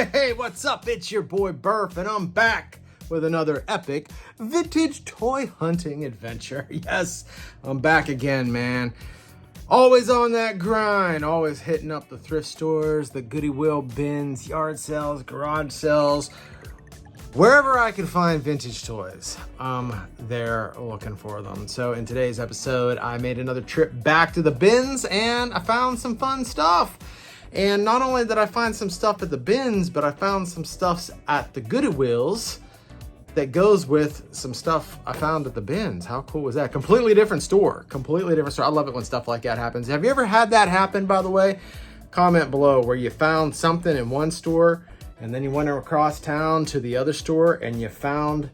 Hey, what's up? It's your boy Burf, and I'm back with another epic vintage toy hunting adventure. Yes, I'm back again, man. Always on that grind, always hitting up the thrift stores, the Goodwill Bins, yard sales, garage sales. Wherever I can find vintage toys, I'm there looking for them. So in today's episode, I made another trip back to the bins and I found some fun stuff. And not only did I find some stuff at the bins, but I found some stuff at the Goodwills that goes with some stuff I found at the bins. How cool was that? Completely different store, completely different store. I love it when stuff like that happens. Have you ever had that happen, by the way? Comment below where you found something in one store and then you went across town to the other store and you found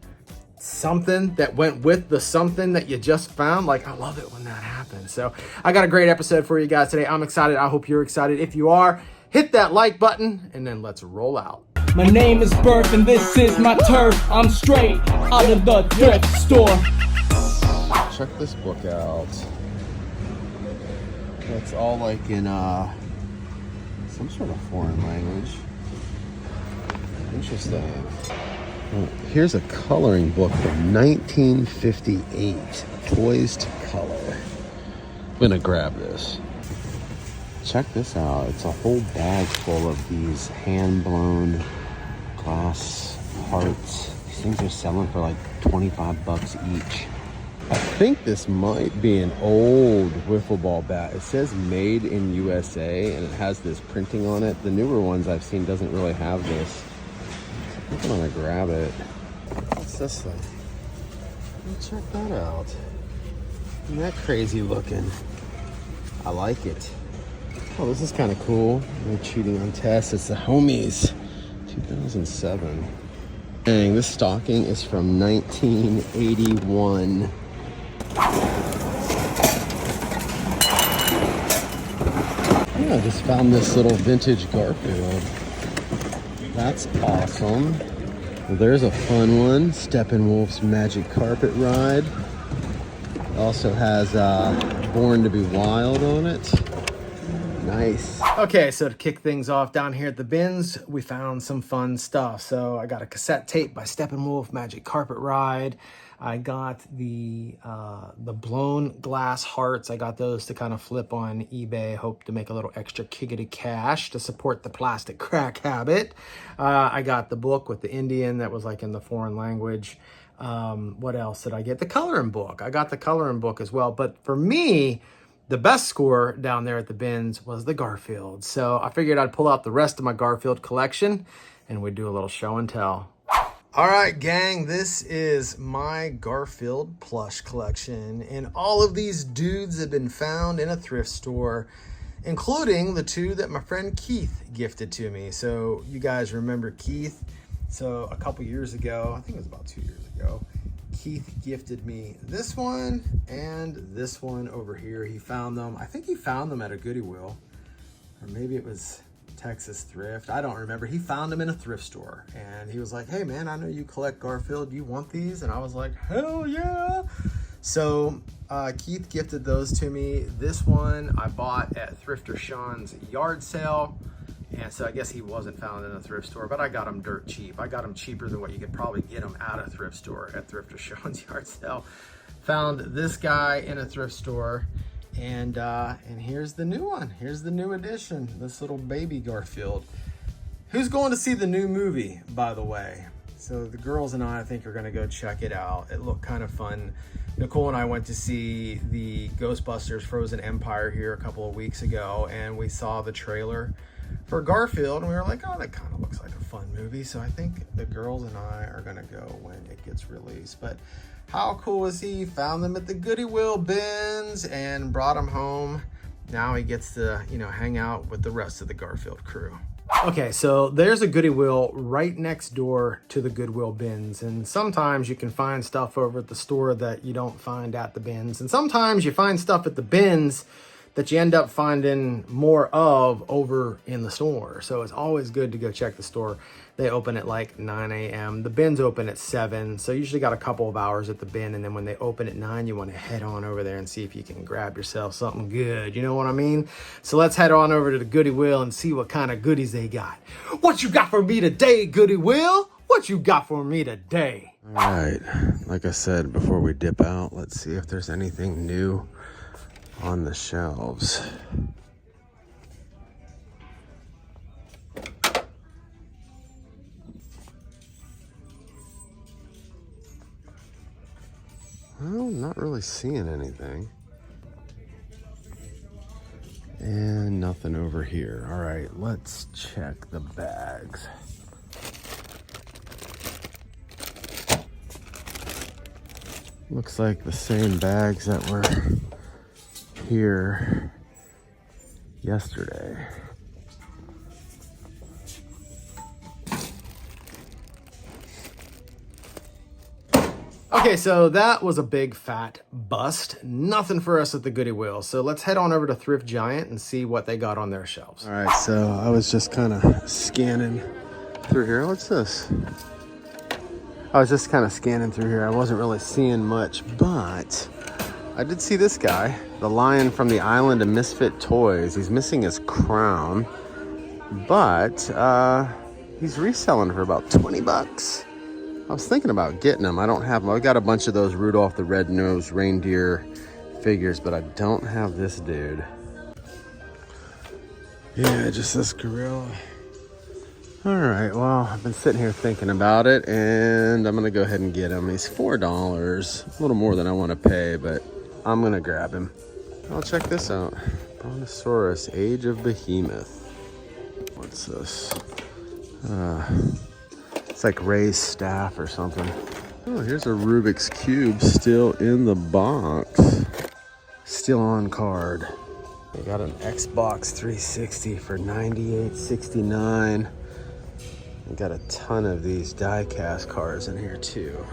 something that went with the something that you just found. Like, I love it when that happens. So I got a great episode for you guys today. I'm excited. I hope you're excited. If you are, hit that like button and then let's roll out. My name is Burf and this is my turf. I'm straight out of the thrift store. Check this book out. It's all like in some sort of foreign language. Interesting. Oh, here's a coloring book from 1958. Toys to Color. I'm gonna grab this. Check this out. It's a whole bag full of these hand-blown glass hearts. These things are selling for like 25 bucks each. I think this might be an old wiffle ball bat. It says made in USA and it has this printing on it. The newer ones I've seen doesn't really have this. I think I'm gonna grab it. What's this thing? Check that out. Isn't that crazy looking? I like it. Oh, this is kind of cool. No cheating on tests. It's the Homies 2007. Dang, this stocking is from 1981. Yeah, I just found this little vintage Garfield. That's awesome. Well, there's a fun one. Steppenwolf's Magic Carpet Ride. It also has Born to be Wild on it. Nice. Okay, so to kick things off down here at the bins, we found some fun stuff. So I got a cassette tape by Steppenwolf, Magic Carpet Ride. I got the blown glass hearts. I got those to kind of flip on eBay. Hope to make a little extra kickity cash to support the plastic crack habit. I got the book with the Indian that was like in the foreign language. What else did I get? The coloring book. I got the coloring book as well. But for me, the best score down there at the bins was the Garfield. So I figured I'd pull out the rest of my Garfield collection and we'd do a little show and tell. All right, gang, this is my Garfield plush collection. And all of these dudes have been found in a thrift store, including the two that my friend Keith gifted to me. So you guys remember Keith? So a couple years ago, I think it was about 2 years ago, Keith gifted me this one and this one over here. He found them. I think he found them at a Goodwill, or maybe it was Texas Thrift. I don't remember. He found them in a thrift store and he was like, hey man, I know you collect Garfield. You want these? And I was like, hell yeah. So Keith gifted those to me. This one I bought at Thrifter Sean's yard sale. And so I guess he wasn't found in a thrift store, but I got them dirt cheap. I got them cheaper than what you could probably get them at a thrift store at Thrifter Sean's yard sale. Found this guy in a thrift store, and here's the new one. Here's the new edition, this little baby Garfield. Who's going to see the new movie, by the way? So the girls and I think are gonna go check it out. It looked kind of fun. Nicole and I went to see the Ghostbusters Frozen Empire here a couple of weeks ago, and we saw the trailer for Garfield and we were like, oh, that kind of looks like a fun movie. So I think the girls and I are gonna go when it gets released. But how cool is he? Found them at the Goodwill Bins and brought them home. Now he gets to, you know, hang out with the rest of the Garfield crew. Okay, so there's a Goodwill right next door to the Goodwill Bins, and sometimes you can find stuff over at the store that you don't find at the bins, and sometimes you find stuff at the bins that you end up finding more of over in the store. So it's always good to go check the store. They open at like 9 a.m. The bins open at 7. So you usually got a couple of hours at the bin. And then when they open at 9, you want to head on over there and see if you can grab yourself something good. You know what I mean? So let's head on over to the Goodwill and see what kind of goodies they got. What you got for me today, Goodwill? What you got for me today? All right, like I said before we dip out, let's see if there's anything new on the shelves. Well, not really seeing anything. And nothing over here. All right, let's check the bags. Looks like the same bags that were here yesterday. Okay, so that was a big fat bust. Nothing for us at the Goodwill. So let's head on over to Thrift Giant and see what they got on their shelves. All right, so I was just kind of scanning through here. What's this? I was just kind of scanning through here. I wasn't really seeing much, but I did see this guy, the lion from the Island of Misfit Toys. He's missing his crown, but he's reselling for about 20 bucks. I was thinking about getting them. I don't have them. I've got a bunch of those Rudolph the Red-Nosed Reindeer figures, but I don't have this dude. Yeah, just this gorilla. All right, well, I've been sitting here thinking about it, and I'm gonna go ahead and get him. He's $4, a little more than I want to pay, but I'm gonna grab him. I'll check this out. Brontosaurus, Age of Behemoth. What's this? It's like Ray's staff or something. Oh, here's a Rubik's Cube still in the box. Still on card. They got an Xbox 360 for $98.69. We got a ton of these die-cast cards in here too.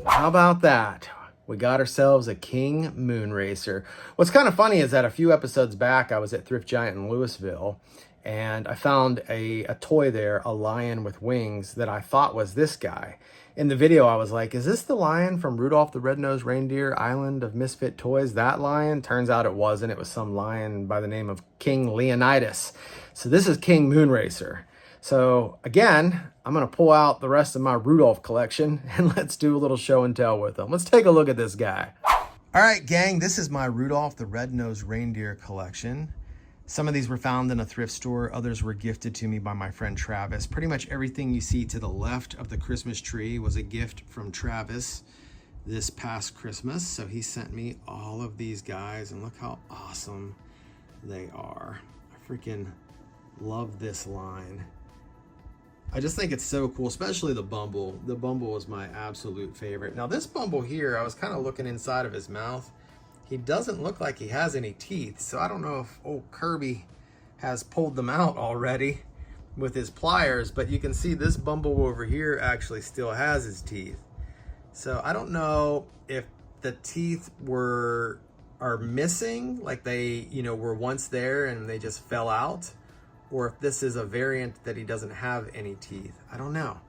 How about that? We got ourselves a King Moonracer. What's kind of funny is that a few episodes back, I was at Thrift Giant in Louisville, and I found a toy there, a lion with wings, that I thought was this guy. In the video, I was like, is this the lion from Rudolph the Red-Nosed Reindeer, Island of Misfit Toys? That lion? Turns out it wasn't. It was some lion by the name of King Leonidas. So this is King Moonracer. So again, I'm going to pull out the rest of my Rudolph collection and let's do a little show and tell with them. Let's take a look at this guy. All right, gang, this is my Rudolph the Red-Nosed Reindeer collection. Some of these were found in a thrift store. Others were gifted to me by my friend Travis. Pretty much everything you see to the left of the Christmas tree was a gift from Travis this past Christmas. So he sent me all of these guys, and look how awesome they are. I freaking love this line. I just think it's so cool, especially the Bumble. The Bumble is my absolute favorite. Now this Bumble here, I was kind of looking inside of his mouth. He doesn't look like he has any teeth, so I don't know if old Kirby has pulled them out already with his pliers, but you can see this Bumble over here actually still has his teeth. So I don't know if the teeth are missing, like they, were once there and they just fell out, or if this is a variant that he doesn't have any teeth. I don't know.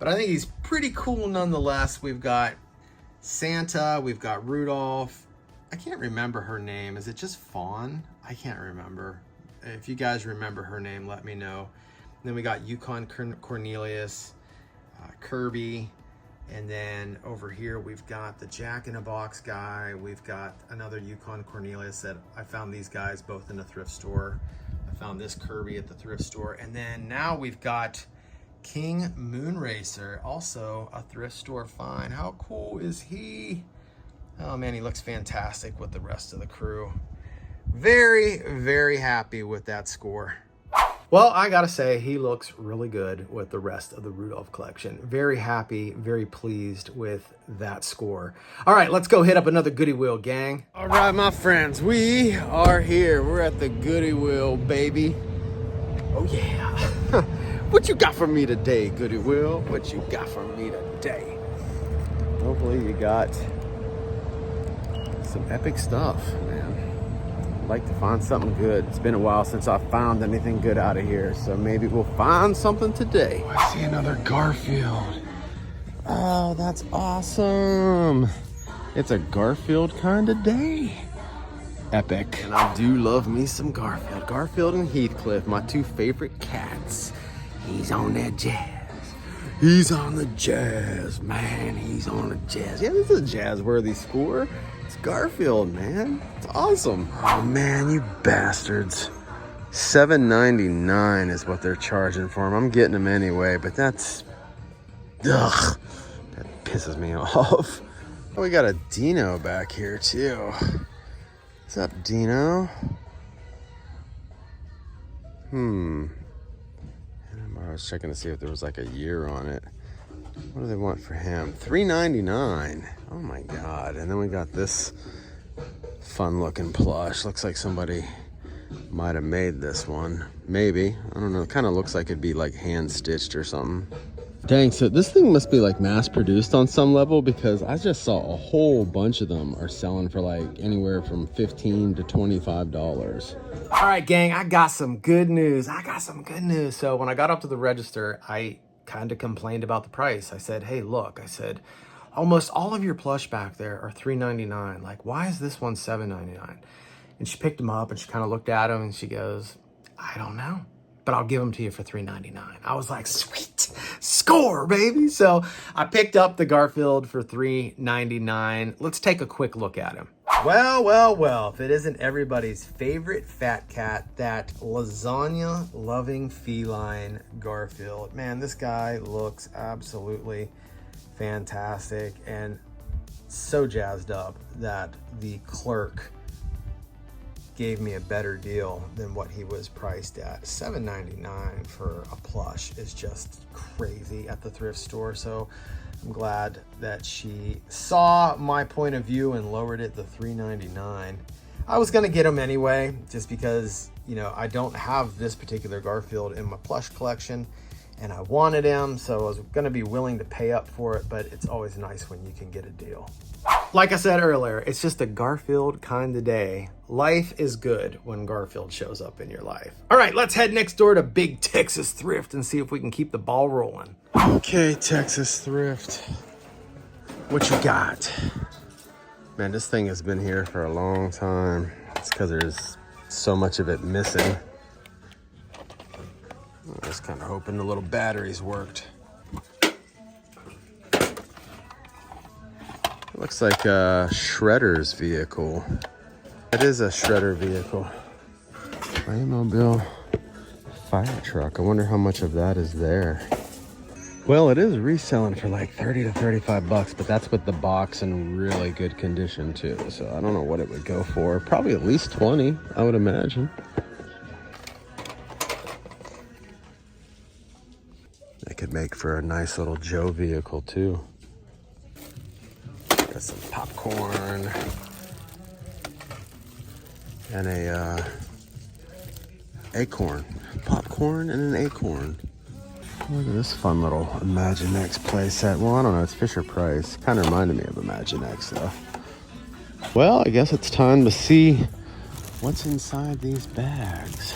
But I think he's pretty cool nonetheless. We've got Santa, we've got Rudolph. I can't remember her name. Is it just Fawn? I can't remember. If you guys remember her name, let me know. And then we got Yukon Cornelius, Kirby, and then over here we've got the Jack-in-a-Box guy. We've got another Yukon Cornelius that I found these guys both in the thrift store. I found this Kirby at the thrift store. And then now we've got King Moonracer, also a thrift store find. How cool is he? Oh man, he looks fantastic with the rest of the crew. Very, very happy with that score. Well, I gotta say, he looks really good with the rest of the Rudolph collection. Very happy, very pleased with that score. All right, let's go hit up another Goodwill, gang. All right, my friends, we are here. We're at the Goodwill, baby. Oh yeah. What you got for me today, Goodwill? What you got for me today? Hopefully you got some epic stuff, man. I'd like to find something good. It's been a while since I found anything good out of here, so maybe we'll find something today. Oh, I see another Garfield. Oh, that's awesome. It's a Garfield kind of day. Epic. And I do love me some Garfield. Garfield and Heathcliff, my two favorite cats. He's on that jazz. He's on the jazz, man. He's on the jazz. Yeah, this is a jazz-worthy score. It's Garfield, man. It's awesome. Oh, man, you bastards. $7.99 is what they're charging for them. I'm getting them anyway, but that's... Ugh. That pisses me off. Oh, we got a Dino back here, too. What's up, Dino? I was checking to see if there was like a year on it. What do they want for him? $3.99. Oh my God. And then we got this fun looking plush. Looks like somebody might have made this one. Maybe. I don't know. It kind of looks like it'd be like hand stitched or something. Dang, so this thing must be like mass produced on some level, because I just saw a whole bunch of them are selling for like anywhere from $15 to $25. All right, gang, I got some good news. So when I got up to the register, I kind of complained about the price. I said, hey, look, I said, almost all of your plush back there are $3.99. Like, why is this one $7.99? And she picked them up and she kind of looked at them and she goes, I don't know, but I'll give them to you for $3.99. I was like, sweet, score, baby. So I picked up the Garfield for $3.99. Let's take a quick look at him. Well, if it isn't everybody's favorite fat cat, that lasagna-loving feline Garfield. Man, this guy looks absolutely fantastic, and so jazzed up that the clerk gave me a better deal than what he was priced at. $7.99 for a plush is just crazy at the thrift store. So I'm glad that she saw my point of view and lowered it to $3.99. I was gonna get him anyway, just because, you know, I don't have this particular Garfield in my plush collection and I wanted him, so I was gonna be willing to pay up for it, but it's always nice when you can get a deal. Like I said earlier, it's just a Garfield kind of day. Life is good when Garfield shows up in your life. All right, let's head next door to Big Texas Thrift and see if we can keep the ball rolling. Okay, Texas Thrift. What you got? Man, this thing has been here for a long time. It's because there's so much of it missing. I was kind of hoping the little batteries worked. It looks like a shredder's vehicle. It is a shredder vehicle. Playmobil fire truck. I wonder how much of that is there. Well, it is reselling for like 30 to 35 bucks, but that's with the box in really good condition too. So I don't know what it would go for. Probably at least 20, I would imagine. That could make for a nice little Joe vehicle too. Got some popcorn and a acorn. Popcorn and an acorn. Look at this fun little Imaginext playset. Well, I don't know, it's Fisher Price. Kind of reminded me of Imaginext though. Well, I guess it's time to see what's inside these bags.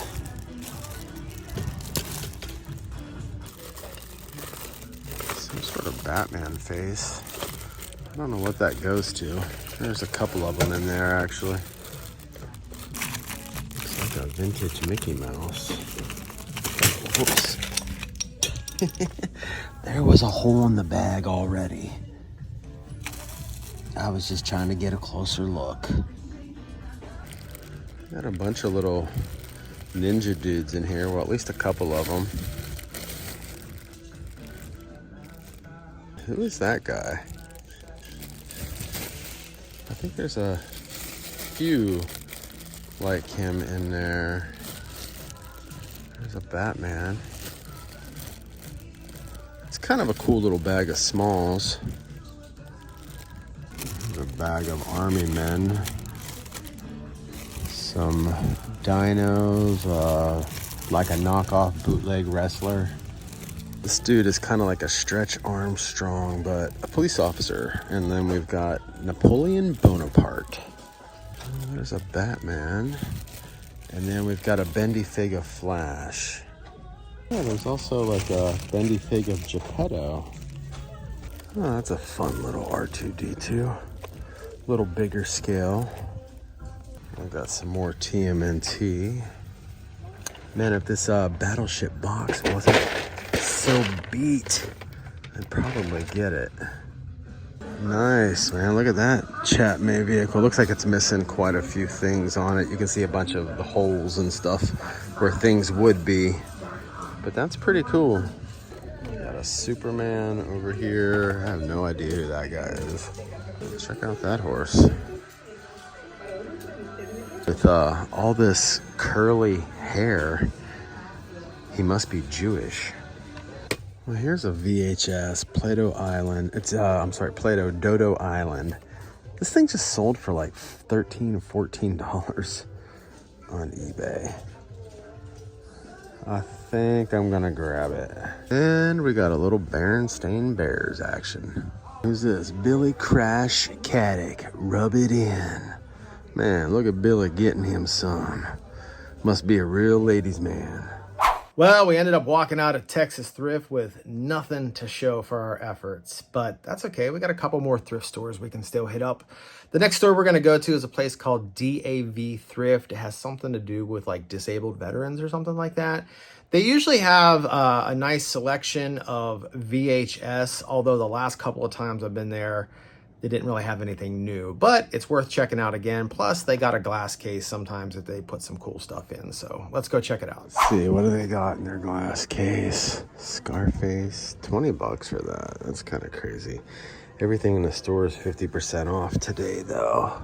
Some sort of Batman face. I don't know what that goes to. There's a couple of them in there, actually. Looks like a vintage Mickey Mouse. Whoops. There was a hole in the bag already. I was just trying to get a closer look. Got a bunch of little ninja dudes in here. Well, at least a couple of them. Who is that guy? I think there's a few like him in there. There's a Batman. It's kind of a cool little bag of smalls. There's a bag of army men. Some dinos, like a knockoff bootleg wrestler. This dude is kind of like a Stretch Armstrong, but a police officer. And then we've got Napoleon Bonaparte. Oh, there's a Batman. And then we've got a Bendy Fig of Flash. Yeah, there's also like a Bendy Fig of Geppetto. Oh, that's a fun little R2-D2. Little bigger scale. I've got some more TMNT. Man, if this Battleship box wasn't so beat, I'd probably get it. Nice, man. Look at that Chapman vehicle. Looks like it's missing quite a few things on it. You can see a bunch of the holes and stuff where things would be. But that's pretty cool. Got a Superman over here. I have no idea who that guy is. Check out that horse. With all this curly hair, he must be Jewish. Well, here's a VHS, Plato Island. It's, Plato Dodo Island. This thing just sold for like $13 or $14 on eBay. I think I'm gonna grab it. And we got a little Berenstain Bears action. Who's this? Billy Crash Caddick. Rub it in. Man, look at Billy getting him some. Must be a real ladies' man. Well, we ended up walking out of Texas Thrift with nothing to show for our efforts, but that's okay. We got a couple more thrift stores we can still hit up. The next store we're going to go to is a place called DAV Thrift. It has something to do with like disabled veterans or something like that. They usually have a nice selection of VHS, although the last couple of times I've been there, they didn't really have anything new, but it's worth checking out again. Plus, they got a glass case sometimes that they put some cool stuff in. So let's go check it out. Let's see, what do they got in their glass case? Scarface, $20 for that. That's kind of crazy. Everything in the store is 50% off today, though.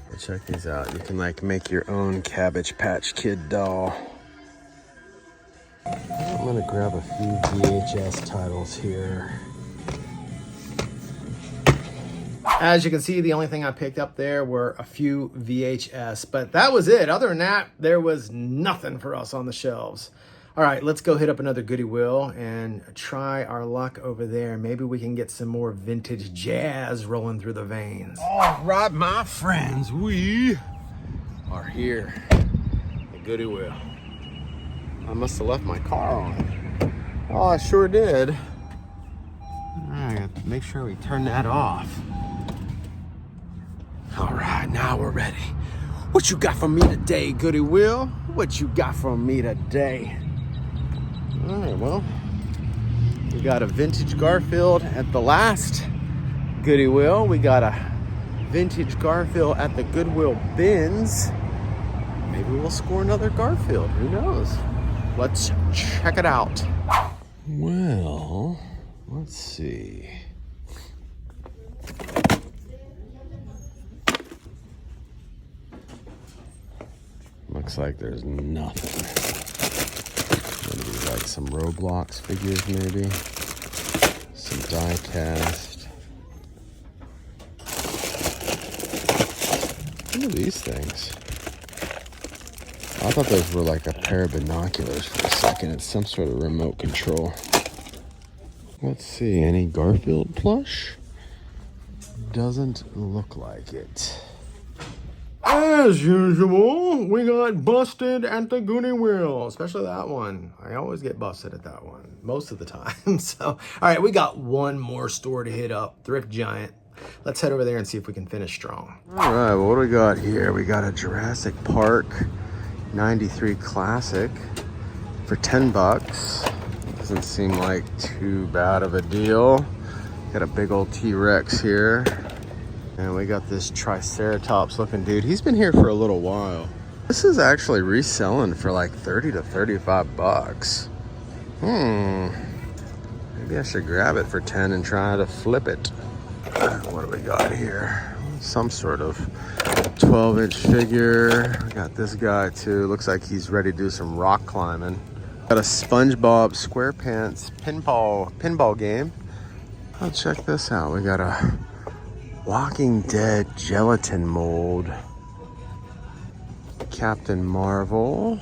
Well, check these out. You can like make your own Cabbage Patch Kid doll. I'm gonna grab a few VHS titles here. As you can see, the only thing I picked up there were a few VHS, but that was it. Other than that, there was nothing for us on the shelves. All right, let's go hit up another Goodwill and try our luck over there. Maybe we can get some more vintage jazz rolling through the veins. All right, my friends, we are here at Goodwill. I must have left my car on. Oh, I sure did. All right, I got to make sure we turn that off. All right, now we're ready. What you got for me today, Goodwill? What you got for me today? All right, well, we got a vintage Garfield at the last Goodwill. We got a vintage Garfield at the Goodwill Bins. Maybe we'll score another Garfield. Who knows? Let's check it out. Well, let's see. Looks like there's nothing. Maybe like some Roblox figures, maybe. Some die cast. What are these things? I thought those were like a pair of binoculars for a second. It's some sort of remote control. Let's see, any Garfield plush? Doesn't look like it. As usual, we got busted at the Goodwill, especially that one. I always get busted at that one, most of the time. So, all right, we got one more store to hit up, Thrift Giant. Let's head over there and see if we can finish strong. All right, well, what do we got here? We got a Jurassic Park 93 Classic for $10. Doesn't seem like too bad of a deal. Got a big old T-Rex here. And we got this Triceratops looking dude. He's been here for a little while. This is actually reselling for like 30 to 35 bucks. Maybe I should grab it for 10 and try to flip it. What do we got here? Some sort of 12-inch figure. We got this guy too. Looks like he's ready to do some rock climbing. Got a SpongeBob SquarePants pinball game. Oh, check this out. We got a Walking Dead gelatin mold. Captain Marvel.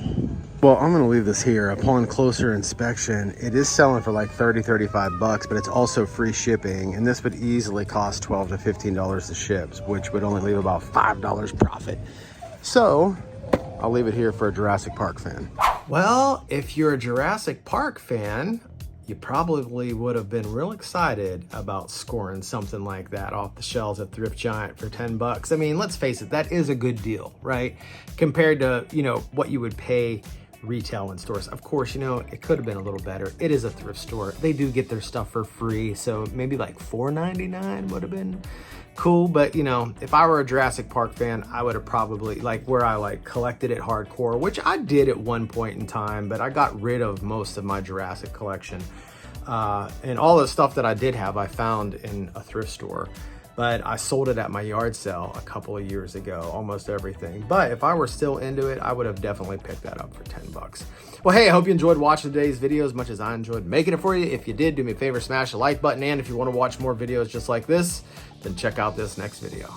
Well, I'm gonna leave this here. Upon closer inspection, it is selling for like 30, 35 bucks, but it's also free shipping. And this would easily cost $12 to $15 to ship, which would only leave about $5 profit. So I'll leave it here for a Jurassic Park fan. Well, if you're a Jurassic Park fan, you probably would have been real excited about scoring something like that off the shelves at Thrift Giant for 10 bucks. I mean, let's face it, that is a good deal, right? Compared to, you know, what you would pay retail in stores. Of course, you know, it could have been a little better. It is a thrift store. They do get their stuff for free, so maybe like $4.99 would have been cool. But you know, if I were a Jurassic Park fan, I would have probably, like, where I like collected it hardcore, which I did at one point in time, but I got rid of most of my Jurassic collection. And all the stuff that I did have, I found in a thrift store. But I sold it at my yard sale a couple of years ago, almost everything. But if I were still into it, I would have definitely picked that up for 10 bucks. Well, hey, I hope you enjoyed watching today's video as much as I enjoyed making it for you. If you did, do me a favor, smash the like button. And if you want to watch more videos just like this, then check out this next video.